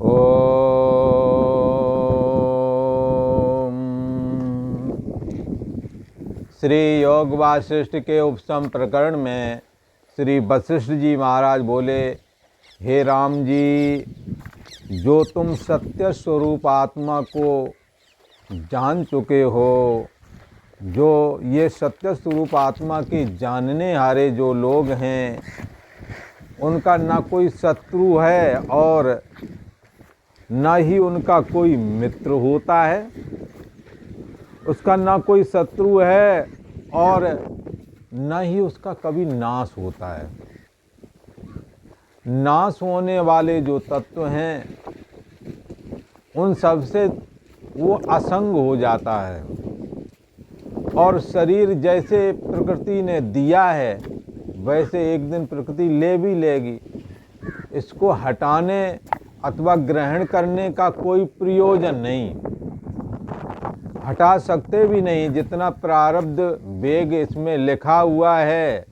ओम। श्री योग वासिष्ठ के उपसम प्रकरण में श्री वशिष्ठ जी महाराज बोले, हे राम जी, जो तुम सत्य स्वरूप आत्मा को जान चुके हो, जो ये सत्य स्वरूप आत्मा के जानने हारे जो लोग हैं, उनका ना कोई शत्रु है और न ही उनका कोई मित्र होता है। उसका ना कोई शत्रु है और न ही उसका कभी नाश होता है। नाश होने वाले जो तत्व हैं, उन सब से वो असंग हो जाता है। और शरीर जैसे प्रकृति ने दिया है, वैसे एक दिन प्रकृति ले भी लेगी। इसको हटाने अथवा ग्रहण करने का कोई प्रयोजन नहीं, हटा सकते भी नहीं। जितना प्रारब्ध वेग इसमें लिखा हुआ है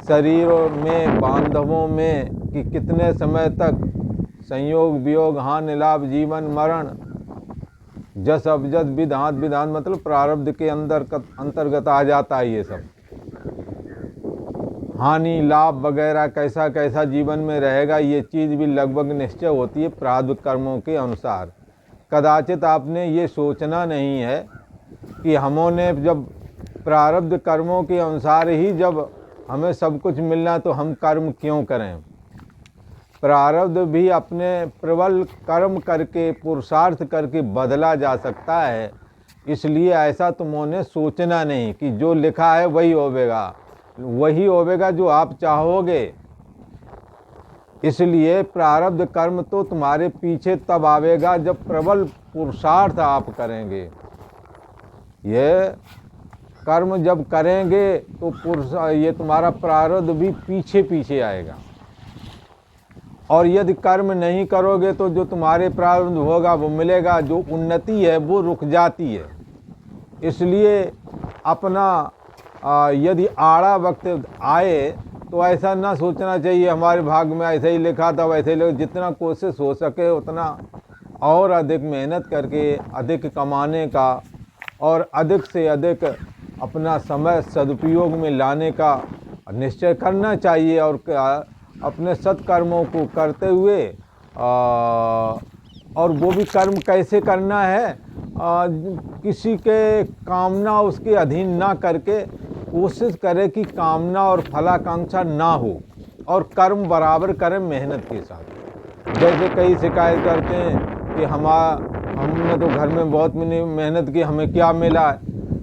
शरीरों में, बांधवों में, कि कितने समय तक संयोग वियोग हानि लाभ जीवन मरण जस अवजस विधान विधान, मतलब प्रारब्ध के अंतर्गत आ जाता है। ये सब हानि लाभ वगैरह कैसा कैसा जीवन में रहेगा, ये चीज़ भी लगभग निश्चय होती है प्रारब्ध कर्मों के अनुसार। कदाचित आपने ये सोचना नहीं है कि हमने जब प्रारब्ध कर्मों के अनुसार ही जब हमें सब कुछ मिलना तो हम कर्म क्यों करें। प्रारब्ध भी अपने प्रबल कर्म करके, पुरुषार्थ करके बदला जा सकता है। इसलिए ऐसा तुमने सोचना नहीं कि जो लिखा है वही होवेगा, वही होवेगा जो आप चाहोगे। इसलिए प्रारब्ध कर्म तो तुम्हारे पीछे तब आवेगा जब प्रबल पुरुषार्थ आप करेंगे। ये कर्म जब करेंगे तो ये तुम्हारा प्रारब्ध भी पीछे पीछे आएगा। और यदि कर्म नहीं करोगे तो जो तुम्हारे प्रारब्ध होगा वो मिलेगा, जो उन्नति है वो रुक जाती है। इसलिए अपना यदि आड़ा वक्त आए तो ऐसा ना सोचना चाहिए हमारे भाग में ऐसे ही लिखा था वैसे ही लिखा। जितना कोशिश हो सके उतना और अधिक मेहनत करके अधिक कमाने का और अधिक से अधिक अपना समय सदुपयोग में लाने का निश्चय करना चाहिए। और अपने सत्कर्मों को करते हुए और वो भी कर्म कैसे करना है, किसी के कामना उसके अधीन ना करके कोशिश करे कि कामना और फलाकांक्षा ना हो, और कर्म बराबर करें मेहनत के साथ। जैसे कई शिकायत करते हैं कि हमने तो घर में बहुत मेहनत की, हमें क्या मिला है।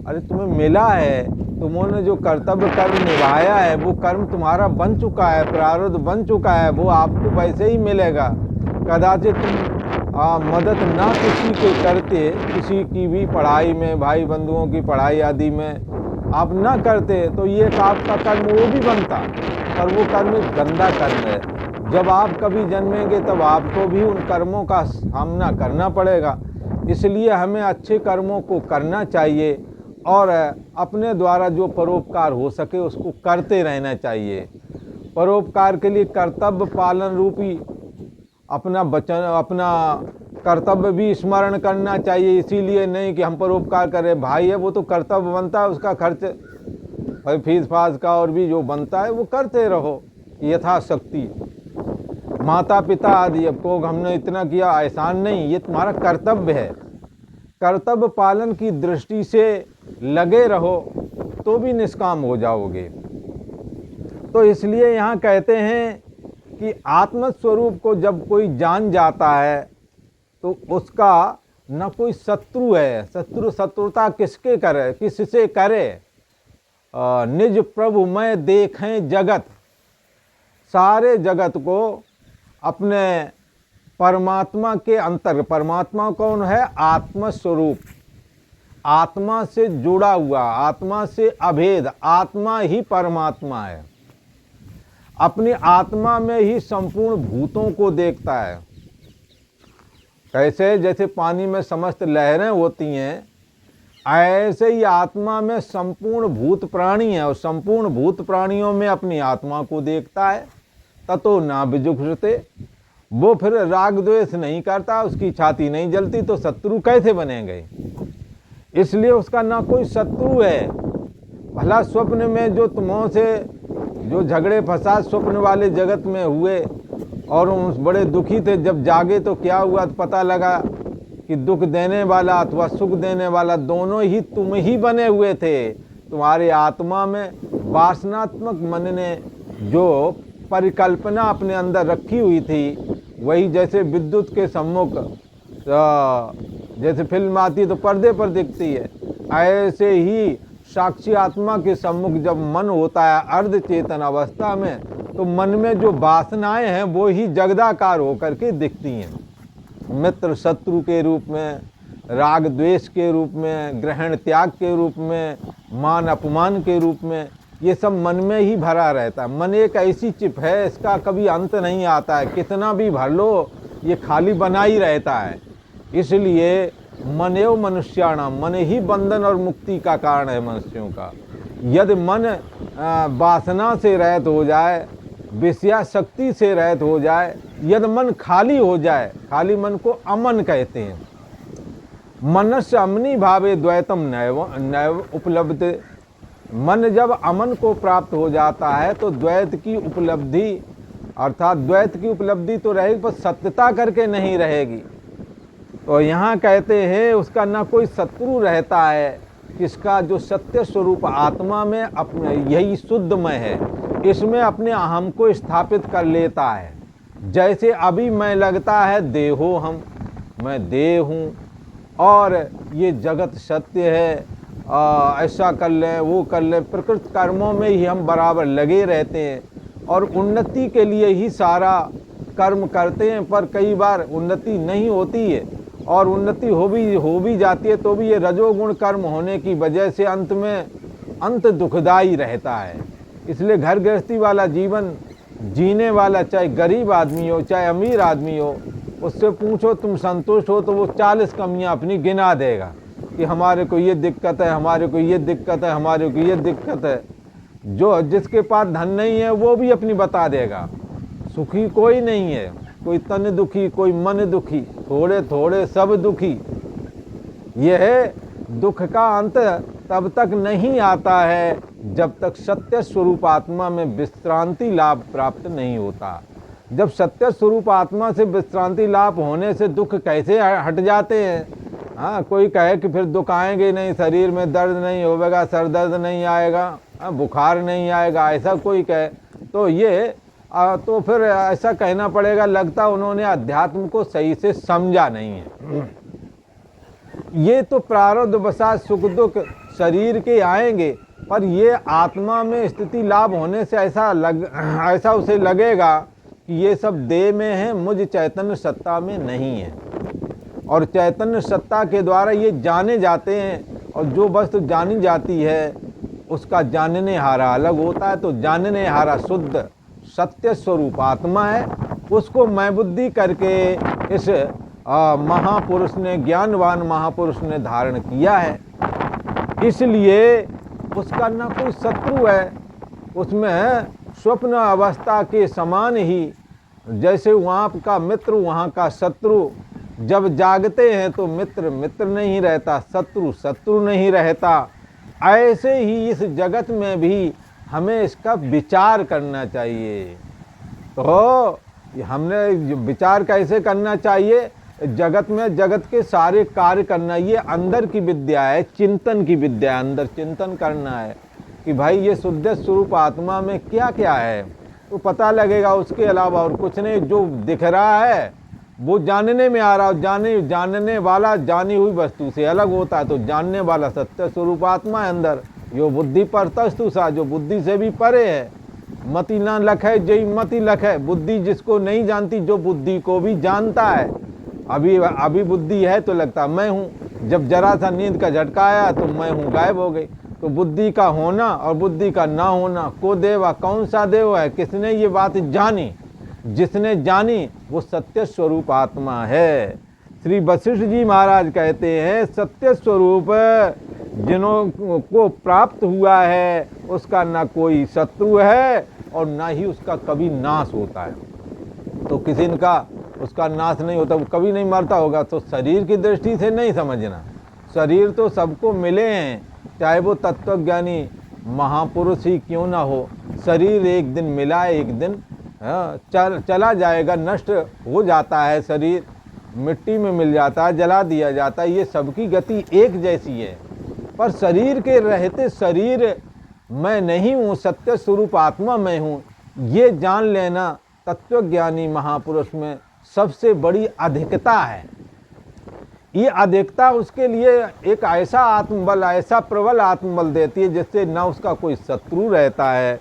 अरे तुम्हें मिला है, तुमने जो कर्तव्य कर्म निभाया है वो कर्म तुम्हारा बन चुका है, प्रारब्ध बन चुका है, वो आपको वैसे ही मिलेगा। कदाचित तुम मदद ना किसी के करते, किसी की भी पढ़ाई में, भाई बंधुओं की पढ़ाई आदि में आप ना करते तो ये आपका कर्म वो भी बनता, पर वो कर्म एक गंदा कर्म है। जब आप कभी जन्मेंगे तब आपको भी उन कर्मों का सामना करना पड़ेगा। इसलिए हमें अच्छे कर्मों को करना चाहिए और अपने द्वारा जो परोपकार हो सके उसको करते रहना चाहिए। परोपकार के लिए कर्तव्य पालन रूपी अपना कर्तव्य भी स्मरण करना चाहिए। इसीलिए नहीं कि हम परोपकार करें, भाई है वो तो कर्तव्य बनता है, उसका खर्च भाई फीस फास का और भी जो बनता है वो करते रहो यथाशक्ति। माता पिता आदि, अब को हमने इतना किया एहसान नहीं, ये तुम्हारा कर्तव्य है। कर्तव्य पालन की दृष्टि से लगे रहो तो भी निष्काम हो जाओगे। तो इसलिए यहाँ कहते हैं कि आत्मस्वरूप को जब कोई जान जाता है तो उसका न कोई शत्रु है। शत्रुता किसके करे, किससे करे। निज प्रभु मैं देखें जगत, सारे जगत को अपने परमात्मा के अंतर्गत। परमात्मा कौन है? आत्मस्वरूप, आत्मा से जुड़ा हुआ, आत्मा से अभेद, आत्मा ही परमात्मा है। अपनी आत्मा में ही संपूर्ण भूतों को देखता है। कैसे? जैसे पानी में समस्त लहरें होती हैं, ऐसे ही आत्मा में संपूर्ण भूत प्राणी है और संपूर्ण भूत प्राणियों में अपनी आत्मा को देखता है। ततो ना विजुषते, वो फिर राग द्वेष नहीं करता, उसकी छाती नहीं जलती, तो शत्रु कैसे बनेंगे? इसलिए उसका ना कोई शत्रु है। भला स्वप्न में जो तुमों से जो झगड़े फसाद स्वप्न वाले जगत में हुए और उस बड़े दुखी थे, जब जागे तो क्या हुआ? तो पता लगा कि दुख देने वाला अथवा सुख देने वाला दोनों ही तुम ही बने हुए थे। तुम्हारे आत्मा में वासनात्मक मन ने जो परिकल्पना अपने अंदर रखी हुई थी, वही जैसे विद्युत के सम्मुख जैसे फिल्म आती है तो पर्दे पर दिखती है, ऐसे ही साक्षी आत्मा के सम्मुख जब मन होता है अर्ध चेतन अवस्था में, तो मन में जो वासनाएं हैं वो ही जगदाकार होकर के दिखती हैं। मित्र शत्रु के रूप में, राग द्वेष के रूप में, ग्रहण त्याग के रूप में, मान अपमान के रूप में, ये सब मन में ही भरा रहता है। मन एक ऐसी चिप है, इसका कभी अंत नहीं आता है, कितना भी भर लो ये खाली बना ही रहता है। इसलिए मन एवं मनुष्याणाम, मन ही बंधन और मुक्ति का कारण है मनुष्यों का। यदि मन वासना से रहित हो जाए, विषया शक्ति से रहित हो जाए, यदि मन खाली हो जाए, खाली मन को अमन कहते हैं। मनस्य अमनी भावे द्वैतम नैव उपलब्ध। मन जब अमन को प्राप्त हो जाता है तो द्वैत की उपलब्धि, अर्थात द्वैत की उपलब्धि तो रहेगी पर सत्यता करके नहीं रहेगी। तो यहाँ कहते हैं उसका ना कोई शत्रु रहता है, किसका? जो सत्य स्वरूप आत्मा में अपने यही शुद्धमय है, इसमें अपने अहम को स्थापित कर लेता है। जैसे अभी मैं लगता है देहो हम, मैं देह हूँ और ये जगत सत्य है, ऐसा कर लें वो कर लें, प्रकृति कर्मों में ही हम बराबर लगे रहते हैं और उन्नति के लिए ही सारा कर्म करते हैं, पर कई बार उन्नति नहीं होती है और उन्नति हो भी जाती है तो भी ये रजोगुण कर्म होने की वजह से अंत दुखदाई रहता है। इसलिए घर गृहस्थी वाला जीवन जीने वाला, चाहे गरीब आदमी हो चाहे अमीर आदमी हो, उससे पूछो तुम संतुष्ट हो तो वो 40 कमियां अपनी गिना देगा कि हमारे को ये दिक्कत है, हमारे को ये दिक्कत है, हमारे को ये दिक्कत है। जो जिसके पास धन नहीं है वो भी अपनी बता देगा। सुखी कोई नहीं है, कोई तन दुखी, कोई मन दुखी, थोड़े थोड़े सब दुखी। यह दुख का अंत तब तक नहीं आता है जब तक सत्य स्वरूप आत्मा में विश्रांति लाभ प्राप्त नहीं होता। जब सत्य स्वरूप आत्मा से विश्रांति लाभ होने से दुख कैसे हट जाते हैं? हाँ, कोई कहे कि फिर दुख आएंगे नहीं, शरीर में दर्द नहीं होगा, सर दर्द नहीं आएगा, बुखार नहीं आएगा, ऐसा कोई कहे तो ये तो फिर ऐसा कहना पड़ेगा लगता उन्होंने अध्यात्म को सही से समझा नहीं है। ये तो प्रारब्ध वसात सुख दुख शरीर के आएंगे, पर ये आत्मा में स्थिति लाभ होने से ऐसा उसे लगेगा कि ये सब देह में है, मुझ चैतन्य सत्ता में नहीं है। और चैतन्य सत्ता के द्वारा ये जाने जाते हैं, और जो वस्तु जानी जाती है उसका जानने हारा अलग होता है। तो जानने हारा शुद्ध सत्य स्वरूप आत्मा है, उसको मैं बुद्धि करके इस महापुरुष ने, ज्ञानवान महापुरुष ने धारण किया है। इसलिए उसका ना कोई शत्रु है, उसमें स्वप्न अवस्था के समान ही जैसे वहाँ का मित्र वहाँ का शत्रु। जब जागते हैं तो मित्र मित्र नहीं रहता, शत्रु शत्रु नहीं रहता। ऐसे ही इस जगत में भी हमें इसका विचार करना चाहिए। तो हमने विचार कैसे करना चाहिए? जगत में जगत के सारे कार्य करना, ये अंदर की विद्या है, चिंतन की विद्या है। अंदर चिंतन करना है कि भाई ये शुद्ध स्वरूप आत्मा में क्या क्या है, तो पता लगेगा। उसके अलावा और कुछ नहीं। जो दिख रहा है वो जानने में आ रहा है, जानने वाला जानी हुई वस्तु से अलग होता है। तो जानने वाला सत्य स्वरूप आत्मा है अंदर, यो बुद्धि पर तस्तु सा, जो बुद्धि से भी परे है। मति ना लखे जय मति लखे, बुद्धि जिसको नहीं जानती, जो बुद्धि को भी जानता है। अभी बुद्धि है तो लगता मैं हूँ, जब जरा सा नींद का झटका आया तो मैं हूँ गायब हो गई। तो बुद्धि का होना और बुद्धि का ना होना, को देवा कौन सा देव है? किसने ये बात जानी? जिसने जानी वो सत्य स्वरूप आत्मा है। श्री वशिष्ठ जी महाराज कहते हैं सत्य स्वरूप जिन्हों को प्राप्त हुआ है उसका ना कोई शत्रु है और ना ही उसका कभी नाश होता है। तो किसी का उसका नाश नहीं होता, वो कभी नहीं मरता होगा। तो शरीर की दृष्टि से नहीं समझना, शरीर तो सबको मिले हैं, चाहे वो तत्वज्ञानी महापुरुष ही क्यों ना हो। शरीर एक दिन मिला है, एक दिन चला जाएगा, नष्ट हो जाता है, शरीर मिट्टी में मिल जाता है, जला दिया जाता है। ये सबकी गति एक जैसी है। पर शरीर के रहते शरीर मैं नहीं हूँ, सत्य स्वरूप आत्मा मैं हूँ, ये जान लेना तत्वज्ञानी महापुरुष में सबसे बड़ी अधिकता है। ये अधिकता उसके लिए एक ऐसा आत्मबल, ऐसा प्रबल आत्मबल देती है जिससे न उसका कोई शत्रु रहता है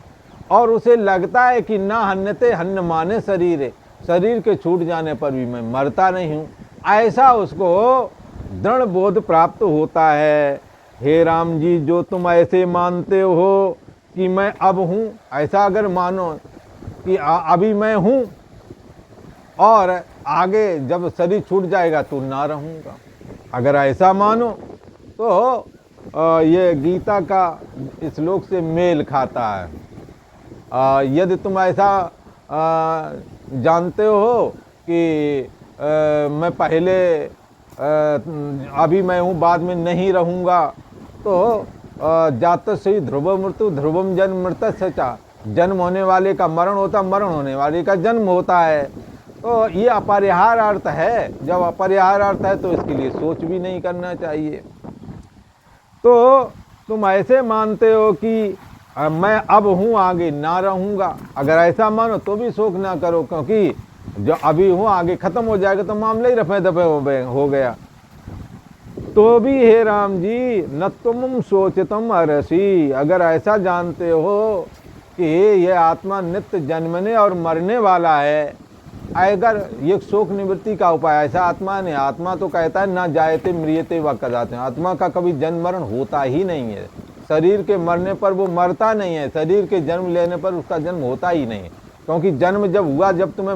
और उसे लगता है कि ना हन्नते हन्न माने शरीर, शरीर के छूट जाने पर भी मैं मरता नहीं हूँ, ऐसा उसको दृढ़ बोध प्राप्त होता है। हे राम जी, जो तुम ऐसे मानते हो कि मैं अब हूँ, ऐसा अगर मानो कि अभी मैं हूँ और आगे जब शरीर छूट जाएगा तो ना रहूँगा, अगर ऐसा मानो तो ये गीता का श्लोक से मेल खाता है। यदि तुम ऐसा जानते हो कि मैं पहले अभी मैं हूँ, बाद में नहीं रहूँगा, तो जात से ध्रुव मृत्यु ध्रुवम जन्म मृत सचा, जन्म होने वाले का मरण होता, मरण होने वाले का जन्म होता है। तो ये अपरिहार्य अर्थ है। जब अपरिहार्य अर्थ है तो इसके लिए सोच भी नहीं करना चाहिए। तो तुम ऐसे मानते हो कि मैं अब हूँ, आगे ना रहूँगा, अगर ऐसा मानो तो भी शोक ना करो, क्योंकि जो अभी हूँ आगे खत्म हो जाएगा तो मामला ही रफे दफे हो गया। तो भी हे राम जी, न तुम सोचतम अरसी, अगर ऐसा जानते हो कि ये आत्मा नित्य जन्मने और मरने वाला है, अगर ये शोक निवृत्ति का उपाय ऐसा आत्मा ने, आत्मा तो कहता है ना जायते म्रियते व कदाते, आत्मा का कभी जन्म मरण होता ही नहीं है। शरीर के मरने पर वो मरता नहीं है, शरीर के जन्म लेने पर उसका जन्म होता ही नहीं है। क्योंकि जन्म जब हुआ, जब मैं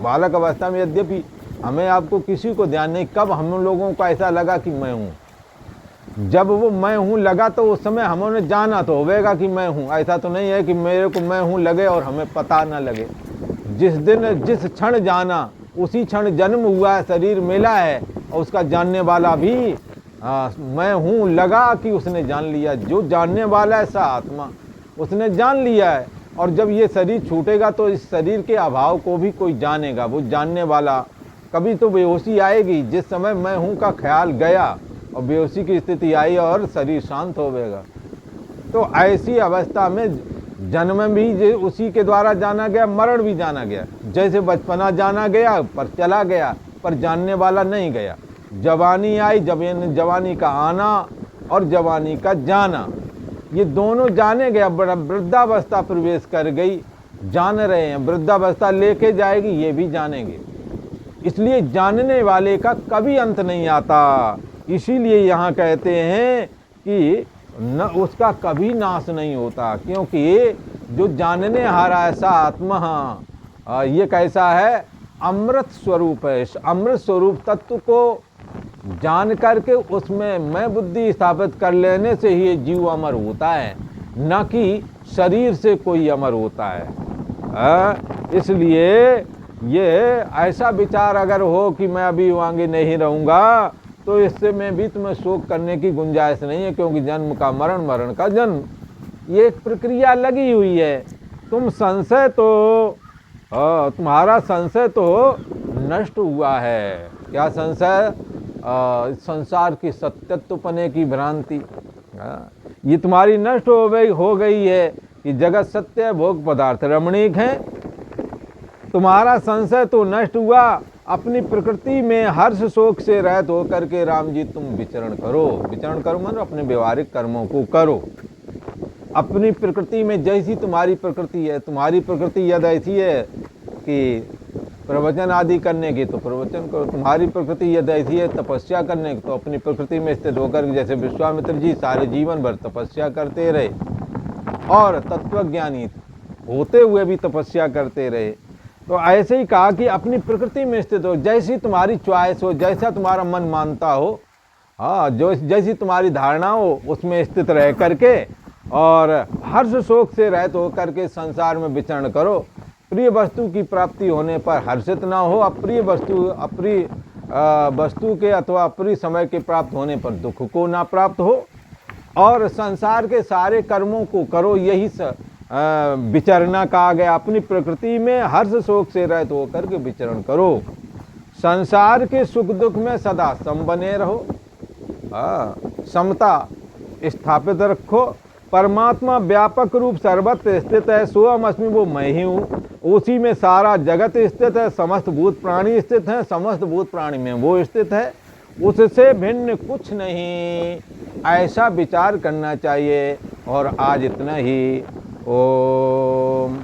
बालक अवस्था में, यद्यपि हमें आपको किसी को ध्यान नहीं कब हम लोगों को ऐसा लगा कि मैं हूँ, जब वो मैं हूँ लगा तो उस समय हमने जाना तो होगा कि मैं हूँ। ऐसा तो नहीं है कि मेरे को मैं हूँ लगे और हमें पता न लगे। जिस दिन जिस क्षण जाना उसी क्षण जन्म हुआ है, शरीर मिला है, और उसका जानने वाला भी मैं हूँ लगा कि उसने जान लिया। जो जानने वाला है सा आत्मा, उसने जान लिया है। और जब ये शरीर छूटेगा तो इस शरीर के अभाव को भी कोई जानेगा, वो जानने वाला। कभी तो बेहोशी आएगी, जिस समय मैं हूँ का ख्याल गया और बेहोशी की स्थिति आई और शरीर शांत हो गएगा। तो ऐसी अवस्था में जन्म भी उसी के द्वारा जाना गया, मरण भी जाना गया। जैसे बचपना जाना गया पर चला गया, पर जानने वाला नहीं गया। जवानी आई, जब जवानी का आना और जवानी का जाना, ये दोनों जाने गया। वृद्धावस्था प्रवेश कर गई, जान रहे हैं, वृद्धावस्था लेके जाएगी, ये भी जानेंगे। इसलिए जानने वाले का कभी अंत नहीं आता। इसीलिए यहाँ कहते हैं कि न उसका कभी नाश नहीं होता, क्योंकि जो जानने हारा ऐसा आत्मा ये कैसा है, अमृत स्वरूप है। अमृत स्वरूप तत्व को जान करके उसमें मैं बुद्धि स्थापित कर लेने से ही जीव अमर होता है, न कि शरीर से कोई अमर होता है। इसलिए ये ऐसा विचार अगर हो कि मैं अभी आगे नहीं रहूँगा, तो इससे में भी तुम्हें शोक करने की गुंजाइश नहीं है, क्योंकि जन्म का मरण, मरण का जन्म, ये एक प्रक्रिया लगी हुई है। तुम संशय तो तुम्हारा संशय तो नष्ट हुआ है। क्या संशय? संसार की सत्यत्वपने की भ्रांति, ये तुम्हारी नष्ट हो गई है कि जगत सत्य, भोग पदार्थ रमणीक है। तुम्हारा संशय तो नष्ट हुआ। अपनी प्रकृति में हर्ष शोक से रहित होकर के राम जी तुम विचरण करो। विचरण करो मतलब अपने व्यवहारिक कर्मों को करो। अपनी प्रकृति में जैसी तुम्हारी प्रकृति है, तुम्हारी प्रकृति यदि ऐसी है कि प्रवचन आदि करने की तो प्रवचन करो। तुम्हारी प्रकृति यदि ऐसी है तपस्या करने की, तो अपनी प्रकृति में स्थित होकर, जैसे विश्वामित्र जी सारे जीवन भर तपस्या करते रहे और तत्वज्ञानी होते हुए भी तपस्या करते रहे, तो ऐसे ही कहा कि अपनी प्रकृति में स्थित हो, जैसी तुम्हारी च्वाइस हो, जैसा तुम्हारा मन मानता हो, जो जैसी तुम्हारी धारणा हो, उसमें स्थित रह करके और हर्ष शोक से रहित होकर के संसार में विचरण करो। प्रिय वस्तु की प्राप्ति होने पर हर्षित ना हो, अप्रिय वस्तु के अथवा अप्रिय समय के प्राप्त होने पर दुख को ना प्राप्त हो, और संसार के सारे कर्मों को करो, यही विचरना कहा गया। अपनी प्रकृति में हर्ष शोक से रहित होकर के विचरण करो। संसार के सुख दुख में सदा सम बने रहो, समता स्थापित रखो। परमात्मा व्यापक रूप सर्वत्र स्थित है, सोहम अस्मि, वो मैं ही हूँ। उसी में सारा जगत स्थित है, समस्त भूत प्राणी स्थित हैं, समस्त भूत प्राणी में वो स्थित है, उससे भिन्न कुछ नहीं, ऐसा विचार करना चाहिए। और आज इतना ही। ओम।